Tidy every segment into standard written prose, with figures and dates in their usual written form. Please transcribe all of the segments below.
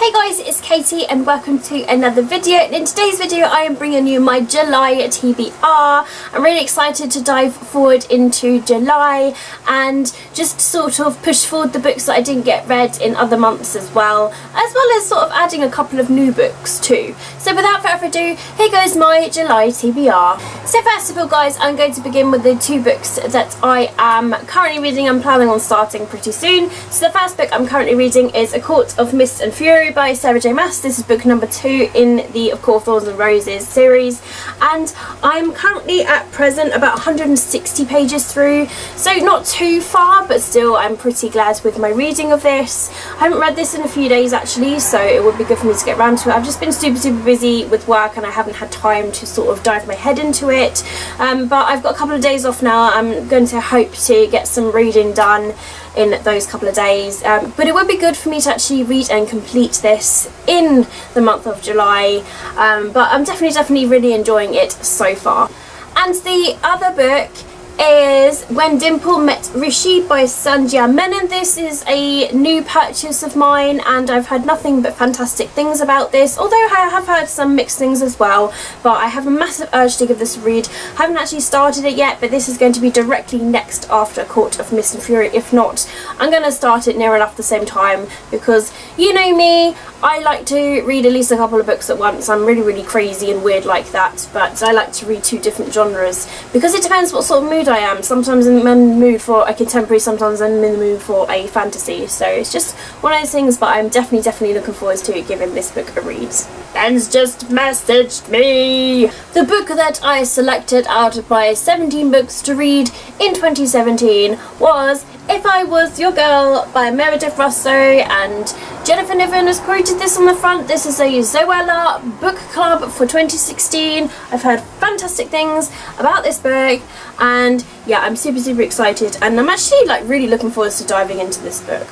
Hey guys, it's Katie and welcome to another video. And in today's video I am bringing you my July TBR. I'm really excited to dive forward into July and just sort of push forward the books that I didn't get read in other months as well as sort of adding a couple of new books too. So without further ado, here goes my July TBR. So first of all guys, I'm going to begin with the two books that I am currently reading. I'm planning on starting pretty soon. So the first book I'm currently reading is A Court of Mist and Fury by Sarah J Maas. This is book number 2 in the Of Course Thorns and Roses series, and I'm currently at present about 160 pages through, so not too far, but still I'm pretty glad with my reading of this. I haven't read this in a few days actually, so it would be good for me to get around to it. I've just been super busy with work and I haven't had time to sort of dive my head into it, but I've got a couple of days off now. I'm going to hope to get some reading done in those couple of days, but it would be good for me to actually read and complete this in the month of July, but I'm definitely really enjoying it so far. And the other book is When Dimple Met Rashid by Sanjay Menon. This is a new purchase of mine and I've heard nothing but fantastic things about this, although I have heard some mixed things as well, but I have a massive urge to give this a read. I haven't actually started it yet, but this is going to be directly next after Court of Mist and Fury. If not, I'm going to start it near enough the same time, because you know me, I like to read at least a couple of books at once. I'm really crazy and weird like that, but I like to read two different genres because it depends what sort of mood I am. Sometimes I'm in the mood for a contemporary, sometimes I'm in the mood for a fantasy, so it's just one of those things, but I'm definitely looking forward to giving this book a read. Ben's just messaged me! The book that I selected out of my 17 books to read in 2017 was If I Was Your Girl by Meredith Russo, and Jennifer Niven has quoted this on the front. This is a Zoella book club for 2016. I've heard fantastic things about this book, and yeah, I'm super excited, and I'm actually like really looking forward to diving into this book.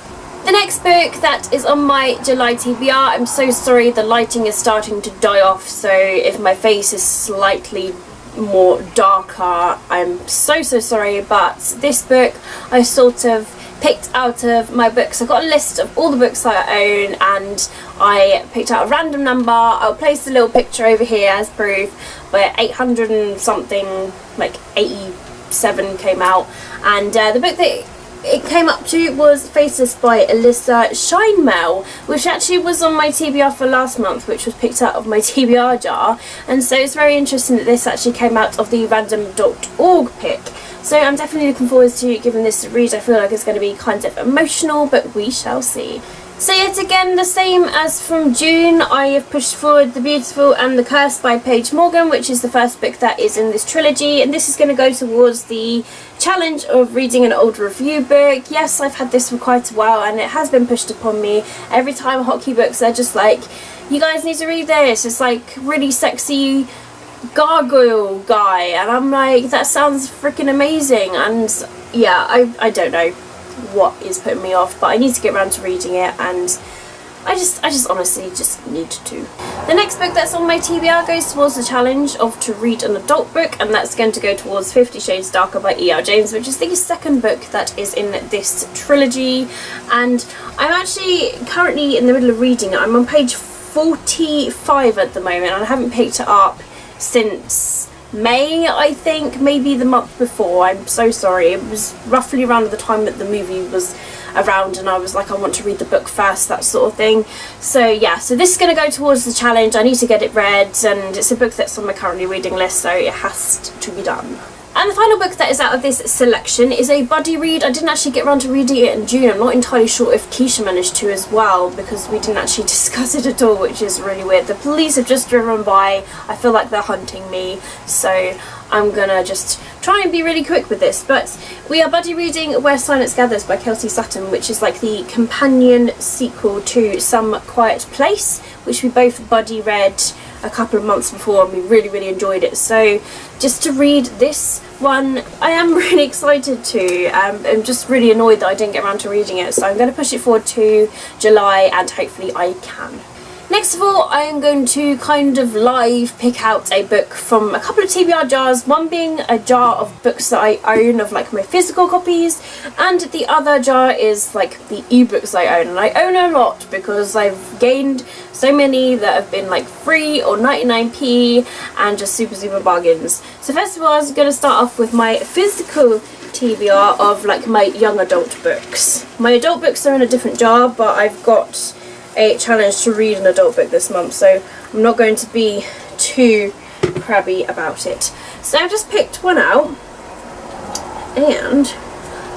The next book that is on my July TBR, I'm so sorry the lighting is starting to die off, so if my face is slightly more darker, I'm so sorry, but this book I sort of picked out of my books. I got a list of all the books that I own and I picked out a random number. I'll place the little picture over here as proof, where 800 and something, like 87 came out, and the book that it came up to was Faceless by Alyssa Scheinmel, which actually was on my TBR for last month, which was picked out of my TBR jar, and so it's very interesting that this actually came out of the random.org pick. So I'm definitely looking forward to giving this a read. I feel like it's going to be kind of emotional, but we shall see. So yet again, the same as from June, I have pushed forward The Beautiful and the Curse by Paige Morgan, which is the first book that is in this trilogy, and this is going to go towards the challenge of reading an old review book. Yes, I've had this for quite a while and it has been pushed upon me. Every time Hotkey Books are just like, you guys need to read this, it's like really sexy gargoyle guy, and I'm like, that sounds freaking amazing, and yeah, I don't know what is putting me off, but I need to get around to reading it, and I just honestly just need to. The next book that's on my TBR goes towards the challenge of to read an adult book, and that's going to go towards 50 Shades Darker by E.R. James, which is the second book that is in this trilogy, and I'm actually currently in the middle of reading it. I'm on page 45 at the moment, and I haven't picked it up since May, I think, maybe the month before. I'm so sorry. It was roughly around the time that the movie was around and I was like, I want to read the book first, that sort of thing. So yeah, so this is going to go towards the challenge. I need to get it read, and it's a book that's on my currently reading list, so it has to be done. And the final book that is out of this selection is a buddy read. I didn't actually get around to reading it in June. I'm not entirely sure if Keisha managed to as well, because we didn't actually discuss it at all, which is really weird. The police have just driven by. I feel like they're hunting me, so I'm gonna just try and be really quick with this. But we are buddy reading Where Silence Gathers by Kelsey Sutton, which is like the companion sequel to Some Quiet Place, which we both buddy read a couple of months before, and we really enjoyed it. So just to read this one, I am really excited to. I'm just really annoyed that I didn't get around to reading it, so I'm going to push it forward to July, and hopefully I can. Next of all, I am going to kind of live pick out a book from a couple of TBR jars, one being a jar of books that I own, of like my physical copies, and the other jar is like the ebooks I own. And I own a lot because I've gained so many that have been like free or 99p and just super bargains. So first of all, I was going to start off with my physical TBR of like my young adult books. My adult books are in a different jar, but I've got a challenge to read an adult book this month, so I'm not going to be too crabby about it. So I've just picked one out and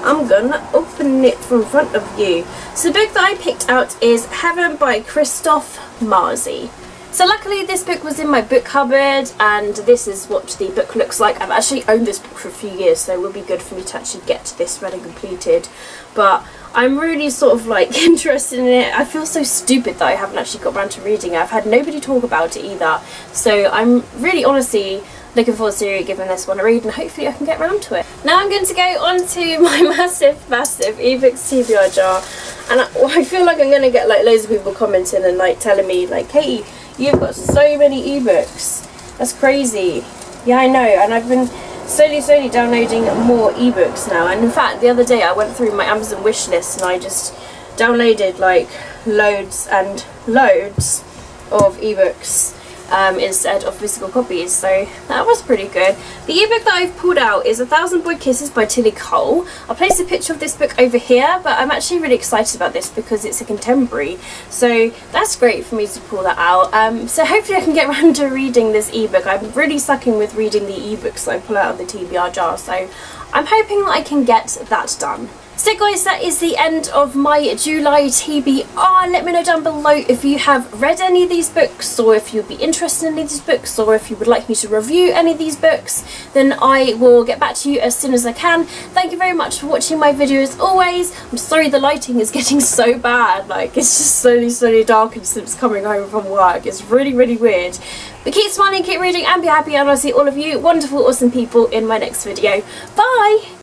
I'm gonna open it from front of you. So the book that I picked out is Heaven by Christoph Marzi. So luckily this book was in my book cupboard, and this is what the book looks like. I've actually owned this book for a few years, so it will be good for me to actually get this read and completed. But I'm really sort of like interested in it. I feel so stupid that I haven't actually got around to reading it. I've had nobody talk about it either. So I'm really honestly looking forward to giving this one a read, and hopefully I can get around to it. Now I'm going to go on to my massive ebooks TBR jar, and I feel like I'm going to get like loads of people commenting and like telling me like, Katie, you've got so many ebooks, that's crazy. Yeah, I know, and I've been slowly downloading more ebooks now, and in fact the other day I went through my Amazon wish list and I just downloaded like loads and loads of ebooks instead of physical copies, so that was pretty good. The ebook that I've pulled out is 1,000 Boy Kisses by Tilly Cole. I'll place a picture of this book over here, but I'm actually really excited about this because it's a contemporary, so that's great for me to pull that out. So hopefully I can get around to reading this ebook. I'm really sucking with reading the ebooks that I pull out of the TBR jar, so I'm hoping that I can get that done. So guys, that is the end of my July TBR. Let me know down below if you have read any of these books, or if you'd be interested in any of these books, or if you would like me to review any of these books. Then I will get back to you as soon as I can. Thank you very much for watching my video as always. I'm sorry the lighting is getting so bad, like it's just slowly darkening since coming home from work. It's really weird. But keep smiling, keep reading, and be happy, and I'll see all of you wonderful awesome people in my next video. Bye!